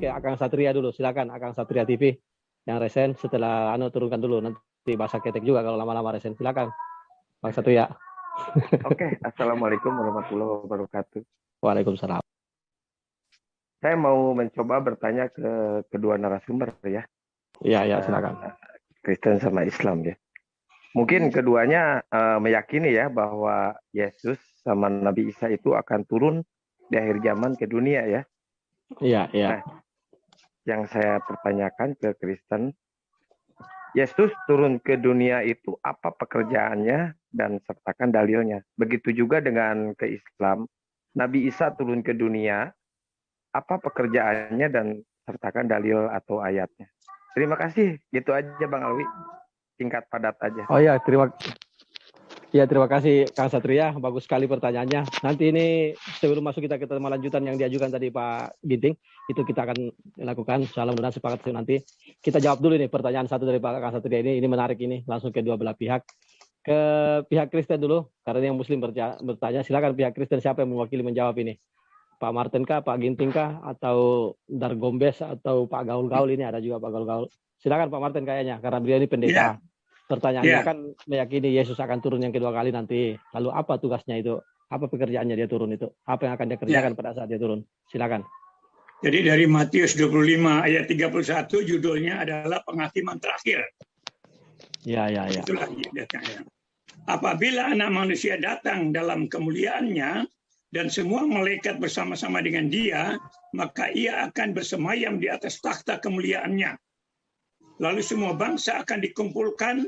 ke Akang Satria dulu. Silakan Akang Satria TV yang resen, setelah turunkan dulu, nanti bahasa ketek juga kalau lama-lama resen. Silakan Bang Satria. Oke, Assalamualaikum warahmatullahi wabarakatuh. Waalaikumsalam. Saya mau mencoba bertanya ke kedua narasumber ya. Iya, silakan. Kristen sama Islam ya. Mungkin keduanya meyakini ya bahwa Yesus sama Nabi Isa itu akan turun di akhir zaman ke dunia ya. Iya. Nah, yang saya pertanyakan ke Kristen, Yesus turun ke dunia itu apa pekerjaannya dan sertakan dalilnya. Begitu juga dengan ke Islam, Nabi Isa turun ke dunia, apa pekerjaannya dan sertakan dalil atau ayatnya. Terima kasih, gitu aja Bang Alwi. Singkat padat aja. Oh ya, terima kasih Kang Satria, bagus sekali pertanyaannya. Nanti ini sebelum masuk kita ke tema lanjutan yang diajukan tadi Pak Ginting, itu kita akan lakukan. Mudah-mudahan sepakat nanti. Kita jawab dulu nih pertanyaan satu dari Pak Kang Satria ini menarik ini, langsung ke dua belah pihak. Ke pihak Kristen dulu, karena yang Muslim bertanya. Silakan pihak Kristen siapa yang mewakili menjawab ini? Pak Martin kah, Pak Ginting kah, atau Dargombes atau Pak Gaul-Gaul ini ada juga Pak Gaul-Gaul. Silakan Pak Martin kayaknya, karena beliau ini pendeta. Pertanyaannya kan meyakini Yesus akan turun yang kedua kali nanti. Lalu apa tugasnya itu? Apa pekerjaannya dia turun itu? Apa yang akan dia kerjakan pada saat dia turun? Silakan. Jadi dari Matius 25 ayat 31 judulnya adalah penghakiman terakhir. Ya. Itulah datanya. Apabila anak manusia datang dalam kemuliaannya dan semua malaikat bersama-sama dengan dia, maka ia akan bersemayam di atas takhta kemuliaannya. Lalu semua bangsa akan dikumpulkan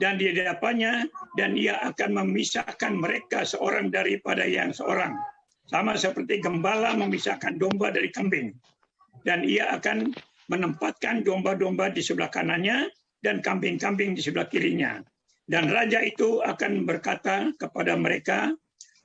dan di hadapannya, dan ia akan memisahkan mereka seorang daripada yang seorang. Sama seperti gembala memisahkan domba dari kambing. Dan ia akan menempatkan domba-domba di sebelah kanannya dan kambing-kambing di sebelah kirinya. Dan raja itu akan berkata kepada mereka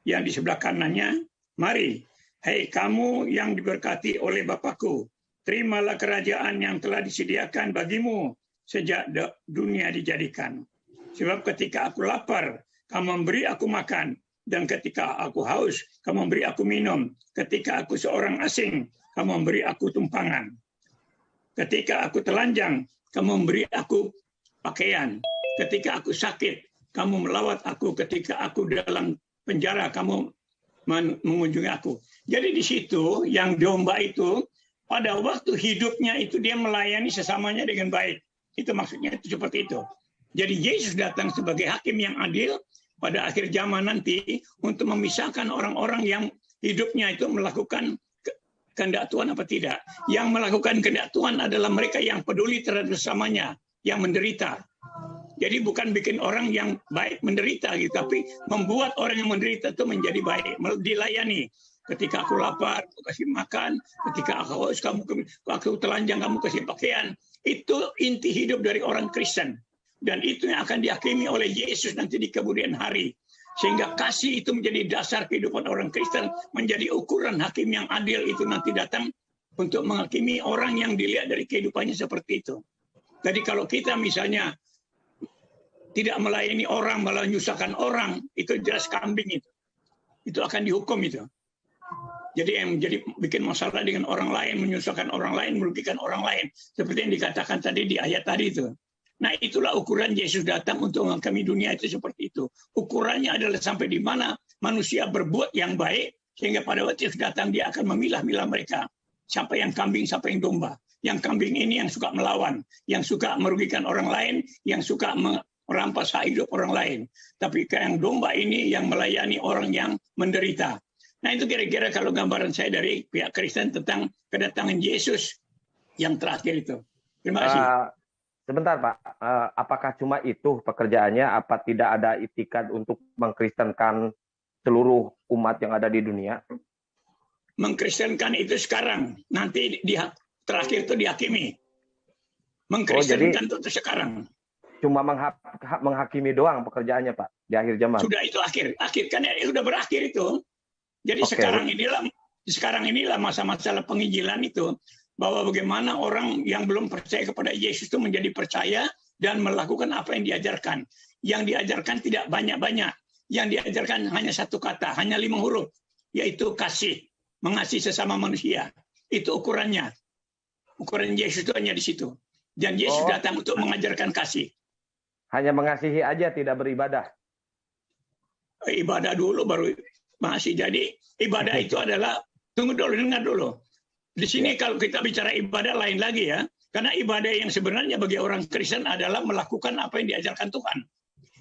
yang di sebelah kanannya, "Mari, hai kamu yang diberkati oleh Bapakku, terimalah kerajaan yang telah disediakan bagimu sejak dunia dijadikan. Sebab ketika aku lapar, kamu memberi aku makan. Dan ketika aku haus, kamu memberi aku minum. Ketika aku seorang asing, kamu memberi aku tumpangan. Ketika aku telanjang, kamu memberi aku pakaian. Ketika aku sakit, kamu melawat aku. Ketika aku dalam penjara, kamu mengunjungi aku." Jadi di situ, yang domba itu, pada waktu hidupnya itu dia melayani sesamanya dengan baik. Itu maksudnya itu seperti itu. Jadi Yesus datang sebagai hakim yang adil pada akhir zaman nanti untuk memisahkan orang-orang yang hidupnya itu melakukan kehendak Tuhan apa tidak. Yang melakukan kehendak Tuhan adalah mereka yang peduli terhadap sesamanya, yang menderita. Jadi bukan bikin orang yang baik menderita gitu, tapi membuat orang yang menderita itu menjadi baik, dilayani. Ketika aku lapar, aku kasih makan. Ketika aku haus, aku telanjang, kamu kasih pakaian. Itu inti hidup dari orang Kristen. Dan itu yang akan dihakimi oleh Yesus nanti di kemudian hari. Sehingga kasih itu menjadi dasar kehidupan orang Kristen, menjadi ukuran hakim yang adil itu nanti datang untuk menghakimi orang yang dilihat dari kehidupannya seperti itu. Jadi kalau kita misalnya tidak melayani orang, malah menyusahkan orang, itu jelas kambing itu. Itu akan dihukum itu. Jadi yang menjadi bikin masalah dengan orang lain, menyusahkan orang lain, merugikan orang lain. Seperti yang dikatakan tadi di ayat tadi itu. Nah itulah ukuran Yesus datang untuk menghakimi dunia itu seperti itu. Ukurannya adalah sampai di mana manusia berbuat yang baik, sehingga pada waktu Yesus datang dia akan memilah-milah mereka. Siapa yang kambing, siapa yang domba. Yang kambing ini yang suka melawan, yang suka merugikan orang lain, yang suka merampas hak hidup orang lain. Tapi yang domba ini yang melayani orang yang menderita. Nah itu kira-kira kalau gambaran saya dari pihak Kristen tentang kedatangan Yesus yang terakhir itu. Terima kasih. Sebentar Pak, apakah cuma itu pekerjaannya? Apa tidak ada itikat untuk mengkristenkan seluruh umat yang ada di dunia? Mengkristenkan itu sekarang, nanti terakhir itu dihakimi. Mengkristenkan itu sekarang. Cuma menghakimi doang pekerjaannya Pak di akhir zaman. Sudah itu akhir kan ya sudah berakhir itu. Jadi sekarang inilah masa-masa penginjilan itu, bahwa bagaimana orang yang belum percaya kepada Yesus itu menjadi percaya dan melakukan apa yang diajarkan. Yang diajarkan tidak banyak-banyak. Yang diajarkan hanya satu kata, hanya 5 huruf, yaitu kasih, mengasihi sesama manusia. Itu ukurannya. Ukuran Yesus itu hanya di situ. Dan Yesus Oh. datang untuk mengajarkan kasih. Hanya mengasihi aja, tidak beribadah. Ibadah dulu baru masih. Jadi ibadah itu adalah, tunggu dulu, dengar dulu. Di sini kalau kita bicara ibadah lain lagi ya. Karena ibadah yang sebenarnya bagi orang Kristen adalah melakukan apa yang diajarkan Tuhan.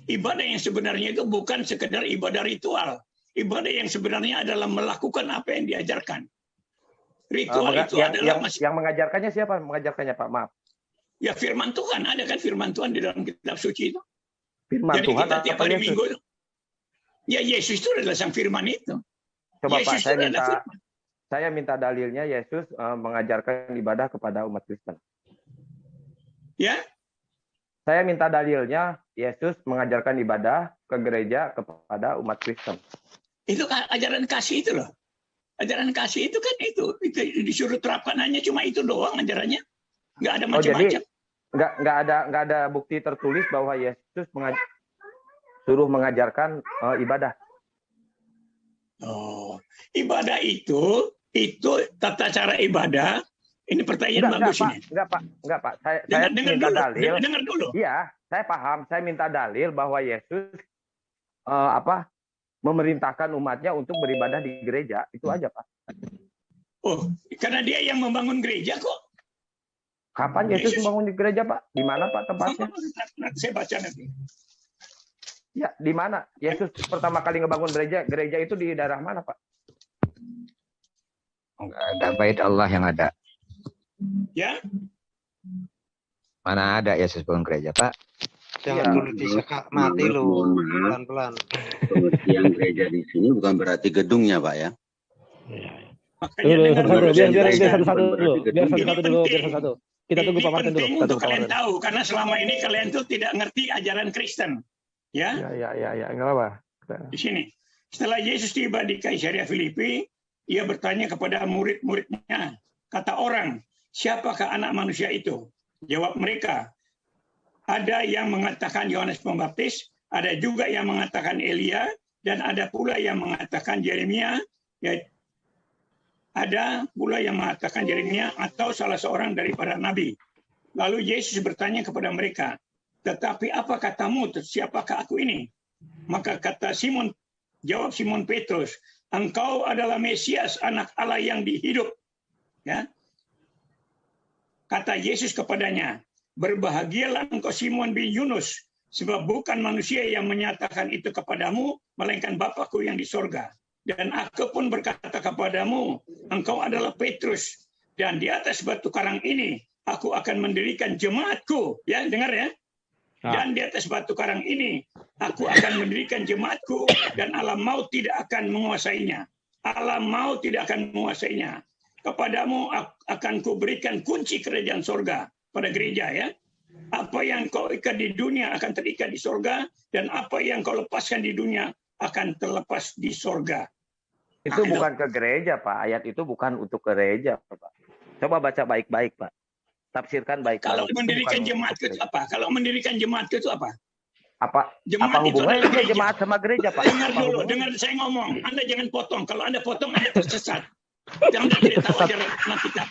Ibadah yang sebenarnya itu bukan sekedar ibadah ritual. Ibadah yang sebenarnya adalah melakukan apa yang diajarkan. Ritual itu adalah yang mengajarkannya siapa? Mengajarkannya Pak, maaf. Ya firman Tuhan, ada kan firman Tuhan di dalam kitab suci itu. Firman Jadi Tuhan kita tiap hari Yesus? Minggu, ya Yesus itu adalah sang firman itu. Coba Yesus Pak, itu adalah firman. saya minta dalilnya Yesus mengajarkan ibadah kepada umat Kristen. Ya, Saya minta dalilnya Yesus mengajarkan ibadah ke gereja kepada umat Kristen. itu ajaran kasih itu loh. Ajaran kasih itu kan itu disuruh terapkan hanya cuma itu doang ajarannya. Nggak ada macam-macam. Nggak ada bukti tertulis bahwa Yesus suruh mengajarkan ibadah. Oh, ibadah itu tata cara ibadah. Ini pertanyaan bagus ini. Enggak Pak. Saya minta dalil. Dengar dulu. Iya, saya paham. Saya minta dalil bahwa Yesus memerintahkan umatnya untuk beribadah di gereja. Itu aja, Pak. Oh, karena dia yang membangun gereja kok. Kapan Yesus membangun di gereja, Pak? Di mana, Pak, tempatnya? Saya baca nanti. Ya, di mana? Yesus pertama kali ngebangun gereja. Gereja itu di daerah mana, Pak? Enggak ada, bait Allah yang ada. Ya. Mana ada Yesus bangun gereja, Pak? Jangan dulu disekak mati lu, pelan-pelan. Pengertian gereja di sini bukan berarti gedungnya, Pak ya. Biar satu-satu dulu. Kita tunggu Pak Martin dulu. Untuk kalian tahu, karena selama ini kalian tuh tidak ngerti ajaran Kristen. Ya, nggak apa. Di sini. Setelah Yesus tiba di Kaisaria Filipi, ia bertanya kepada murid-muridnya, kata orang, siapakah anak manusia itu? Jawab mereka, ada yang mengatakan Yohanes Pembaptis, ada juga yang mengatakan Elia, dan ada pula yang mengatakan Yeremia, atau salah seorang daripada nabi. Lalu Yesus bertanya kepada mereka, tetapi apa katamu, siapakah aku ini? Maka jawab Simon Petrus, engkau adalah Mesias, anak Allah yang dihidup. Ya. Kata Yesus kepadanya, berbahagialah engkau Simon bin Yunus, sebab bukan manusia yang menyatakan itu kepadamu, melainkan Bapakku yang di sorga. Dan aku pun berkata kepadamu, engkau adalah Petrus, dan di atas batu karang ini, aku akan mendirikan jemaatku. Ya, dengar ya. Dan di atas batu karang ini, aku akan mendirikan jemaatku, dan alam maut tidak akan menguasainya. Alam maut tidak akan menguasainya. Kepadamu akan kuberikan kunci kerajaan sorga pada gereja ya. Apa yang kau ikat di dunia akan terikat di sorga, dan apa yang kau lepaskan di dunia akan terlepas di sorga. Itu bukan ke gereja, Pak. Ayat itu bukan untuk gereja, Pak. Coba baca baik-baik, Pak. Tafsirkan baik-baik. Kalau mendirikan jemaat itu apa? Kalau mendirikan jemaat itu apa? Apa Jemaat hubungannya jemaat sama gereja, Pak? Dengar dulu, dengar saya ngomong. Anda jangan potong. Kalau Anda potong, Anda tersesat. Anda tidak tahu ajaran kita.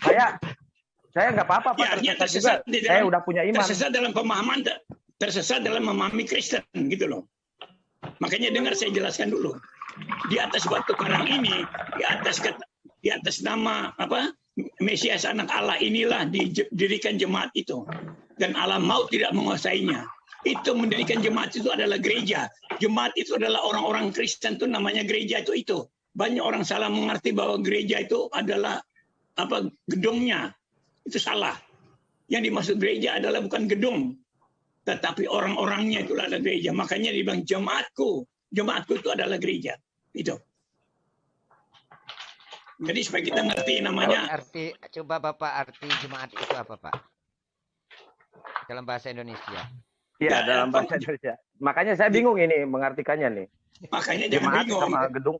Saya nggak apa-apa, Pak. Ya, tersesat juga. Saya udah punya iman. Tersesat dalam memahami Kristen, gitu loh. Makanya dengar saya jelaskan dulu. Di atas batu karang ini, di atas nama apa? Mesias anak Allah inilah didirikan jemaat itu. Dan alam maut tidak menguasainya. Itu mendirikan jemaat itu adalah gereja. Jemaat itu adalah orang-orang Kristen itu namanya gereja itu. Banyak orang salah mengerti bahwa gereja itu adalah apa gedungnya. Itu salah. Yang dimaksud gereja adalah bukan gedung. Tetapi orang-orangnya itu adalah gereja. Makanya dibilang jemaatku. Jemaatku itu adalah gereja. Itu. Jadi supaya kita ngerti namanya. Coba Bapak arti jemaat itu apa, Pak? Dalam bahasa Indonesia. Iya, dalam bahasa Indonesia. Makanya saya bingung ini mengartikannya nih. Makanya jangan jemaat bingung. Sama gedung.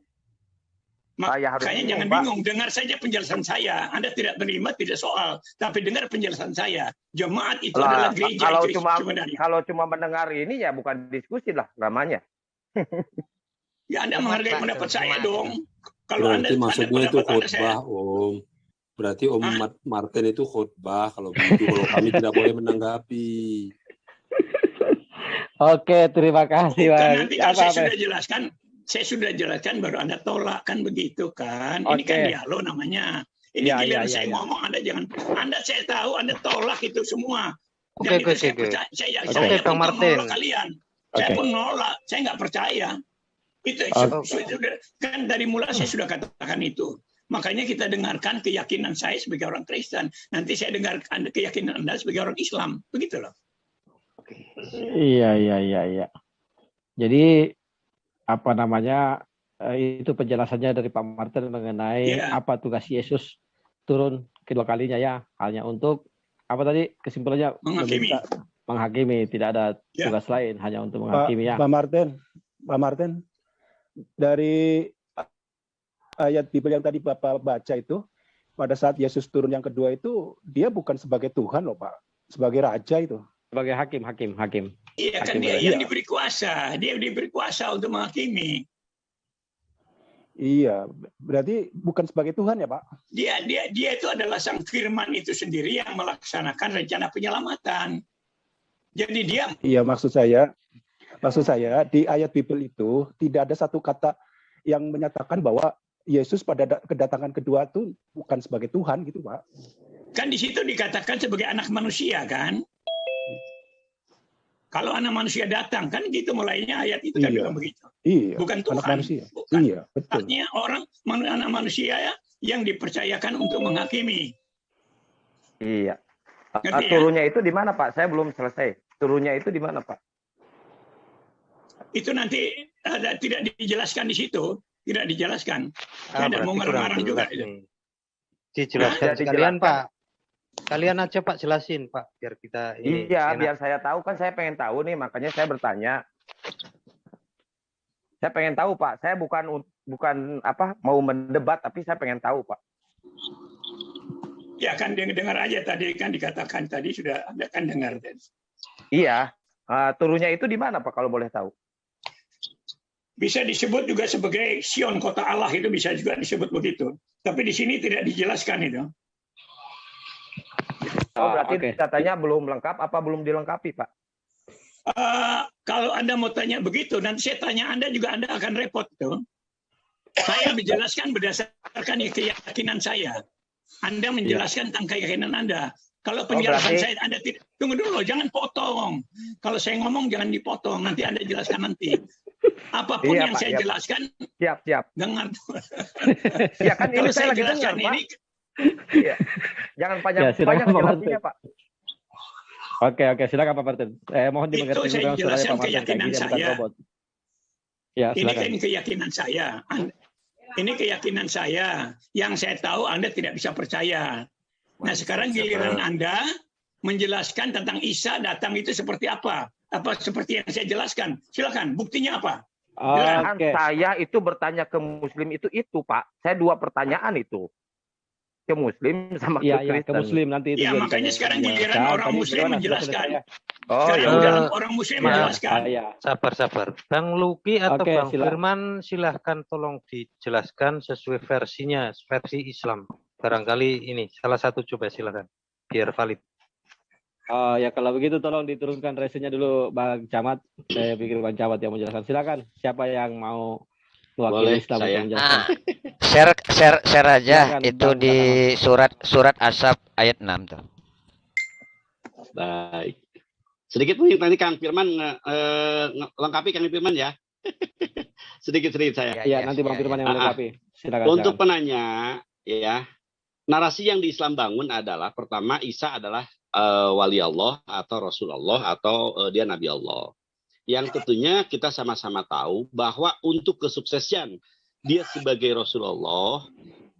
Makanya jangan bingung. Dengar saja penjelasan saya. Anda tidak menerima, tidak soal. Tapi dengar penjelasan saya. Jemaat itu adalah gereja. Kalau cuma mendengar ini ya bukan diskusi lah namanya. Ya Anda menghargai pendapat saya dong. Kalau Anda maksudnya itu khotbah, Om. Berarti Om Martin itu khotbah kalau begitu, kalau kami tidak boleh menanggapi. Oke, terima kasih, Bukan, Bang. nanti kalau Apa, saya sudah jelaskan baru Anda tolak kan begitu kan. Ini kan Oke. dialog namanya. Ini Ya, giliran ya, ya, saya ya. ngomong, saya tahu Anda tolak itu semua. Oke, Dan itu oke, saya oke. percaya, Oke. saya Bang pun Martin. menolak kalian. Saya Oke. pun nolak, saya nggak percaya. Itu sudah kan dari mulai saya sudah katakan itu. Makanya kita dengarkan keyakinan saya sebagai orang Kristen. Nanti saya dengarkan keyakinan Anda sebagai orang Islam. Begitu loh. Iya. Jadi apa namanya itu penjelasannya dari Pak Martin mengenai Iya. apa tugas Yesus turun kedua kalinya ya, hanya untuk apa tadi kesimpulannya menghakimi, tidak ada Ya. tugas lain, hanya untuk menghakimi ya. Pak Martin, dari ayat Bible yang tadi Bapak baca itu, pada saat Yesus turun yang kedua itu, dia bukan sebagai Tuhan loh Pak, sebagai Raja itu. Sebagai hakim. Iya kan, dia yang diberi kuasa, dia diberi kuasa untuk menghakimi. Iya, berarti bukan sebagai Tuhan ya Pak? Dia itu adalah sang firman itu sendiri yang melaksanakan rencana penyelamatan. Jadi dia. Iya, maksud saya di ayat Bible itu tidak ada satu kata yang menyatakan bahwa Yesus pada kedatangan kedua itu bukan sebagai Tuhan gitu Pak. Kan di situ dikatakan sebagai anak manusia kan. Kalau anak manusia datang kan gitu mulainya ayat itu kan bilang begitu. Iya. Bukan Tuhan. Anak manusia. Bukan. Iya, betul. Artinya anak manusia ya, yang dipercayakan untuk menghakimi. Iya. Ngerti ya? Turunnya itu di mana Pak? Saya belum selesai. Turunnya itu di mana Pak? Itu nanti tidak dijelaskan di situ, tidak dijelaskan. Saya tidak mau ngarang-ngarang juga itu. Dijelaskan sekalian Pak. Kalian aja Pak jelasin Pak, biar kita ini. Iya, biar saya tahu kan, saya pengen tahu nih, makanya saya bertanya. Saya pengen tahu Pak, saya bukan apa mau mendebat, tapi saya pengen tahu Pak. Ya kan dengar aja tadi kan dikatakan tadi sudah Anda kan dengar. Iya, turunnya itu di mana Pak kalau boleh tahu? Bisa disebut juga sebagai Sion, kota Allah, itu bisa juga disebut begitu. Tapi di sini tidak dijelaskan itu. Oh, berarti katanya belum lengkap, apa belum dilengkapi Pak? Kalau Anda mau tanya begitu, nanti saya tanya Anda juga, Anda akan repot tuh. Saya menjelaskan berdasarkan keyakinan saya. Anda menjelaskan tentang keyakinan Anda. Kalau penjelasan saya Anda tidak, tunggu dulu, jangan potong. Kalau saya ngomong jangan dipotong, nanti Anda jelaskan nanti. Apapun yang saya jelaskan, siap. Dengar. Ya kan ini saya lagi dengar, Pak. Iya. Jangan panjang-panjang jelasinnya, Pak. Oke, silakan Pak Martin. Mohon dimengerti. Itu saya jelaskan keyakinan saya. Ya, ini kan keyakinan saya. Ini keyakinan saya. Yang saya tahu Anda tidak bisa percaya. Nah, sekarang giliran Anda menjelaskan tentang Isa datang itu seperti apa? Apa seperti yang saya jelaskan? Silakan. Buktinya apa? Saya itu bertanya ke Muslim itu Pak. Saya 2 pertanyaan itu. Ke Muslim sama ke Kristen. Ke Muslim nanti itu. Ya, makanya sekarang giliran orang Muslim menjelaskan. Orang Muslim menjelaskan. Sabar. Bang Luki atau Bang Firman silahkan tolong dijelaskan sesuai versinya, versi Islam. Barangkali ini salah satu, coba silakan biar valid. Ya kalau begitu tolong diturunkan resinya dulu Bang Camat. Saya pikir Bang Camat yang menjelaskan. Silakan. Siapa yang mau mewakili Islam untuk menjelaskan? Share aja. Silakan, itu di surat Asap ayat 6 tuh. Baik. Sedikit mungkin nanti Kang Firman lengkapi Kang Firman ya. sedikit saya. Iya, nanti Bang Firman yang melengkapi. Silakan. Untuk penanya ya, narasi yang di Islam bangun adalah pertama Isa adalah wali Allah atau Rasulullah atau dia Nabi Allah. Yang tentunya kita sama-sama tahu bahwa untuk kesuksesan dia sebagai Rasulullah,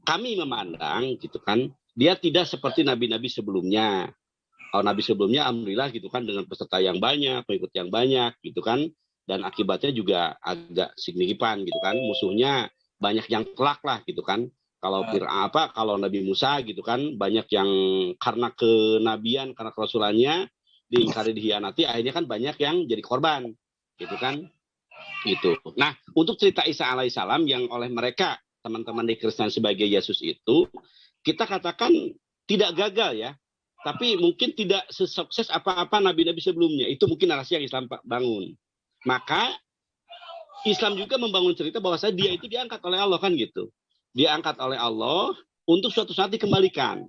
kami memandang gitu kan, dia tidak seperti nabi-nabi sebelumnya. Kalau nabi sebelumnya alhamdulillah gitu kan dengan peserta yang banyak, pengikut yang banyak gitu kan, dan akibatnya juga agak signifikan gitu kan. Musuhnya banyak yang telak lah gitu kan. Kalau kalau Nabi Musa gitu kan banyak yang karena kenabian, karena kerasulannya diingkari, dihianati, akhirnya kan banyak yang jadi korban gitu kan. Gitu. Nah, untuk cerita Isa alaihissalam yang oleh mereka teman-teman di Kristen sebagai Yesus itu kita katakan tidak gagal ya, tapi mungkin tidak sesukses apa-apa nabi-nabi sebelumnya. Itu mungkin narasi yang Islam bangun. Maka Islam juga membangun cerita bahwa dia itu diangkat oleh Allah kan gitu. Diangkat oleh Allah untuk suatu saat dikembalikan.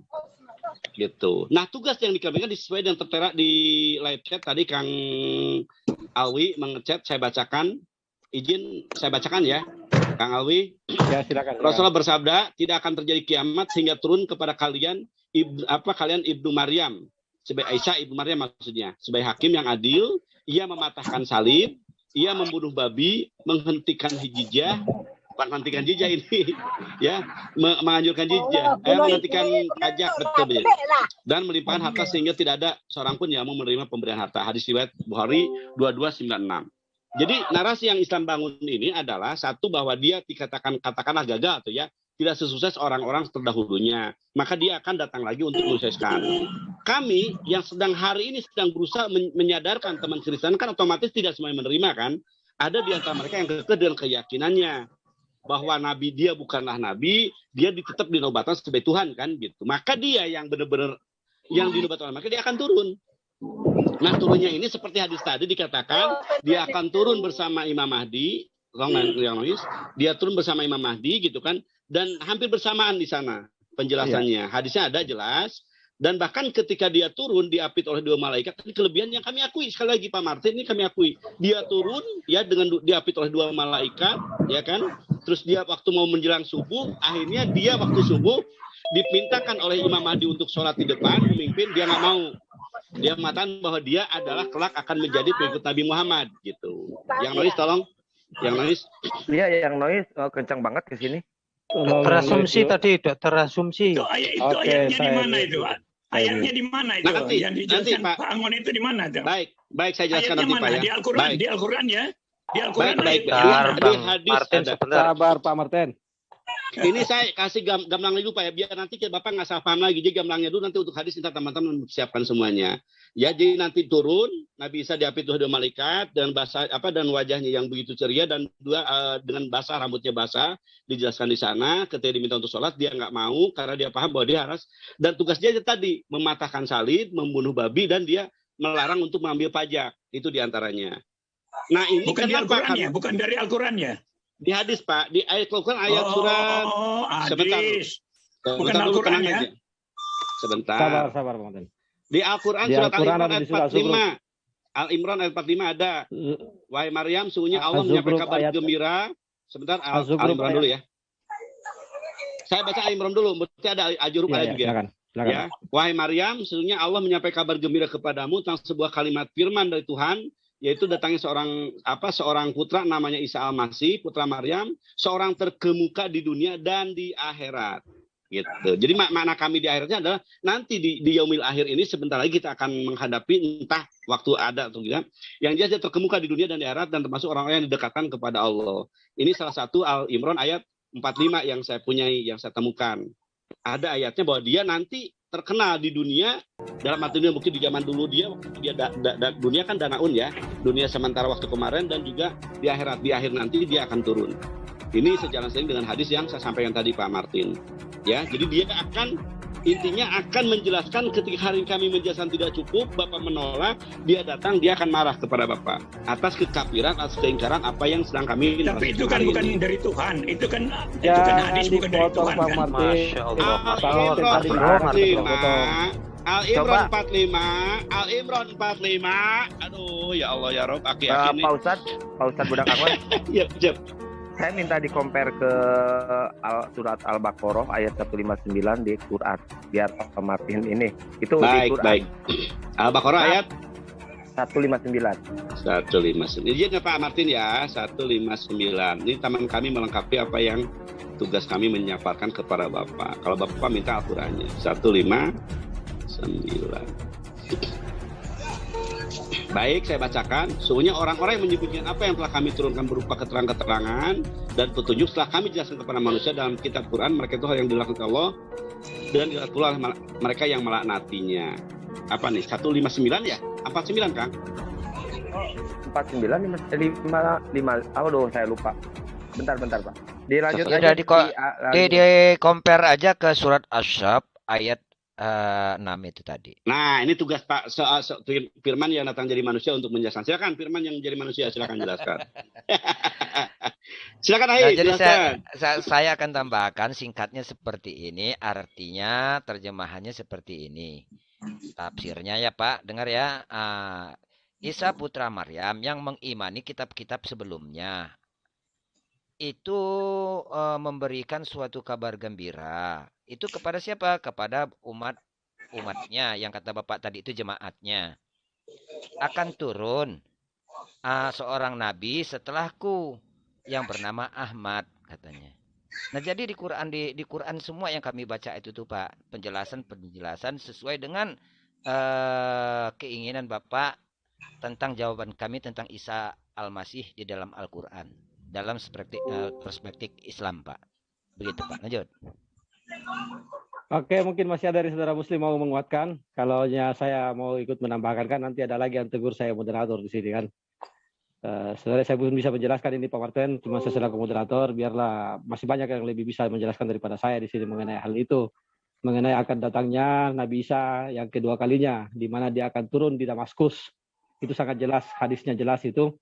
Gitu. Nah, tugas yang dikembalikan sesuai dengan tertera di live chat tadi Kang Alwi mengechat, saya bacakan. Izin saya bacakan ya. Kang Alwi. Ya, silakan. Rasulullah bersabda, tidak akan terjadi kiamat sehingga turun kepada kalian kalian Ibnu Maryam. Sebagai Aisyah Ibnu Maryam maksudnya, sebagai hakim yang adil, ia mematahkan salib, ia membunuh babi, menghentikan hijjah, bukan menghentikan jizya ini, ya, menganjurkan jizya, menghentikan pajak betul, dan melimpahkan harta sehingga tidak ada seorang pun yang mau menerima pemberian harta. Hadis riwayat Bukhari 2296. Jadi narasi yang Islam bangun ini adalah satu bahwa dia katakanlah gagal atau ya tidak sesukses orang-orang terdahulunya, maka dia akan datang lagi untuk menyukseskan. Kami yang sedang hari ini sedang berusaha menyadarkan teman Kristen kan otomatis tidak semuanya menerima kan. Ada di antara mereka yang kekeh dengan keyakinannya bahwa nabi dia bukanlah nabi, dia tetap dinobatkan sebagai Tuhan kan gitu. Maka dia yang benar-benar yang dinobatkan oleh mereka dia akan turun. Nah, turunnya ini seperti hadis tadi dikatakan dia akan turun bersama Imam Mahdi, dia turun bersama Imam Mahdi gitu kan, dan hampir bersamaan di sana penjelasannya. Hadisnya ada jelas, dan bahkan ketika dia turun diapit oleh dua malaikat, ini kelebihan yang kami akui sekali lagi Pak Martin, ini kami akui. Dia turun ya dengan diapit oleh dua malaikat, ya kan? Terus dia waktu mau menjelang subuh, akhirnya dia waktu subuh dimintakan oleh Imam Mahdi untuk sholat di depan, memimpin, dia nggak mau. Dia mengatakan bahwa dia adalah kelak akan menjadi pengikut Nabi Muhammad gitu. Yang noise tolong, yang noise. Iya, yang noise kencang banget ke sini. Terasumsi tadi, terasumsi. Ayatnya di mana itu? Ayatnya di mana itu? Nanti, yang dijelaskan Pak Angon itu di mana itu? Baik saya jelaskan nanti Pak ya. Di Al-Quran, di Al-Quran ya. Di Al-Quran. Baik. Di hadis sebentar. Sabar Pak Martin. Ini saya kasih gamblang dulu Pak ya, biar nanti Bapak nggak salah paham lagi. Jadi gamblangnya dulu nanti untuk hadis nanti teman-teman mempersiapkan semuanya. Ya, jadi nanti turun, Nabi Isa diapit oleh dua malaikat dan dan wajahnya yang begitu ceria dan dengan basah, rambutnya basah, dijelaskan di sana. Ketika diminta untuk sholat dia nggak mau karena dia paham bahwa dia harus, dan tugas dia tadi mematahkan salib, membunuh babi, dan dia melarang untuk mengambil pajak. Itu diantaranya. Nah ini bukan di Al-Quran ya, bukan dari Al-Quran ya. Di hadis Pak, di ayat Al-Quran ayat surat. Hadis. Sebentar. Bukan Al-Quran ya. Aja. Sebentar. Sabar Pak Martin. Di Al-Quran surat Al-Imran ayat 45. Al-Imran ayat 45 ada. Wahai Maryam, sungguhnya Allah menyampaikan kabar gembira. Sebentar, Al-Imran dulu ya. Saya baca Al-Imran dulu, berarti ada ajuruk ada juga. Silakan. Ya. Wahai Maryam, sesungguhnya Allah menyampaikan kabar gembira kepadamu tentang sebuah kalimat firman dari Tuhan, yaitu datangnya seorang putra namanya Isa Al-Masih, putra Maryam, seorang terkemuka di dunia dan di akhirat. Gitu. Jadi makna kami di akhiratnya adalah nanti di yaumil akhir ini sebentar lagi kita akan menghadapi entah waktu ada atau tidak, yang dia terkemuka di dunia dan di akhirat dan termasuk orang-orang yang didekatkan kepada Allah. Ini salah satu Al-Imran ayat 45 yang saya punyai, yang saya temukan. Ada ayatnya bahwa dia nanti terkenal di dunia, dalam arti dunia mungkin di zaman dulu dia dunia kan danaun ya, dunia sementara waktu kemarin, dan juga di akhirat, di akhir nanti dia akan turun. Ini sejalan seiring dengan hadis yang saya sampaikan tadi Pak Martin. Ya, jadi dia intinya akan menjelaskan ketika hari kami menjelaskan tidak cukup, Bapak menolak, dia datang, dia akan marah kepada Bapak atas kekafiran, atas keingkaran apa yang sedang kami. Tapi itu kan bukan dari Tuhan, itu kan hadis bukan dari Tuhan kan. Masya Allah. Al-Imran 45, Al-Imran 45. Aduh, ya Allah ya Rob, aki-aki ini. Pak Ustadz Budak Angon. Iya, Jep. Saya minta di-compare ke surat Al-Baqarah ayat 159 di Quran, biar Pak Martin ini. Itu baik, di Quran. Baik. Al-Baqarah ayat 159. 159. Izin Pak Martin ya, 159. Ini teman kami melengkapi apa yang tugas kami menyampaikan kepada Bapak. Kalau Bapak minta Al-Qurannya. 159. Baik, saya bacakan. Sesungguhnya orang-orang yang menyebutkan apa yang telah kami turunkan berupa keterangan-keterangan dan petunjuk setelah kami jelaskan kepada manusia dalam kitab Quran, mereka itu hal yang dilakukan Allah dan dilakukan oleh mereka yang melaknatinya. Apa nih? 159 ya? 49 Kang? 49, 55. Aduh, saya lupa. Bentar Pak. Dilanjut Ya aja udah di compare aja ke surat Asy-Syaff ayat 6 itu tadi. Nah, ini tugas Pak Firman yang datang jadi manusia untuk menjelaskan. Silakan Firman yang jadi manusia, silakan jelaskan. Silakan Nah, Hai, jadi jelaskan. saya akan tambahkan singkatnya seperti ini, artinya terjemahannya seperti ini. Tafsirnya ya Pak, dengar ya. Isa putra Maryam yang mengimani kitab-kitab sebelumnya itu memberikan suatu kabar gembira. Itu kepada siapa? Kepada umatnya yang kata Bapak tadi itu jemaatnya. Akan turun seorang nabi setelahku yang bernama Ahmad katanya. Nah, jadi di Quran semua yang kami baca itu tuh Pak, penjelasan sesuai dengan keinginan Bapak tentang jawaban kami tentang Isa Al-Masih di dalam Al-Qur'an dalam perspektif Islam, Pak. Begitu, Pak. Lanjut. Oke, mungkin masih ada dari saudara Muslim mau menguatkan. Kalau saya mau ikut menambahkan kan nanti ada lagi yang tegur saya moderator di sini kan. Sebenarnya saya belum bisa menjelaskan ini Pak Martin, cuma saya selaku moderator, biarlah masih banyak yang lebih bisa menjelaskan daripada saya di sini mengenai hal itu. Mengenai akan datangnya Nabi Isa yang kedua kalinya, di mana dia akan turun di Damaskus. Itu sangat jelas, hadisnya jelas itu.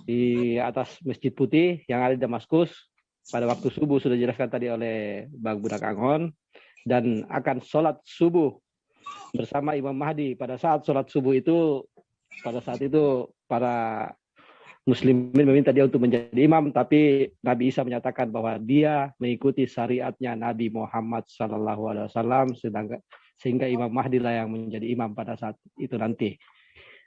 Di atas Masjid Putih yang ada di Damaskus, pada waktu subuh sudah dijelaskan tadi oleh Bang Budak Angon, dan akan sholat subuh bersama Imam Mahdi. Pada saat sholat subuh itu, para Muslimin meminta dia untuk menjadi imam, tapi Nabi Isa menyatakan bahwa dia mengikuti syariatnya Nabi Muhammad SAW, sehingga Imam Mahdi lah yang menjadi imam pada saat itu nanti.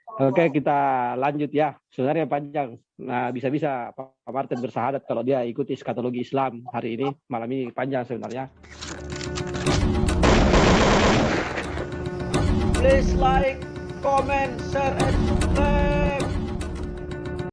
Oke, kita lanjut ya. Sebenarnya panjang. Nah, bisa-bisa Pak Martin bersahadat kalau dia ikuti eskatologi Islam hari ini, malam ini panjang sebenarnya. Please like, comment, share, and subscribe.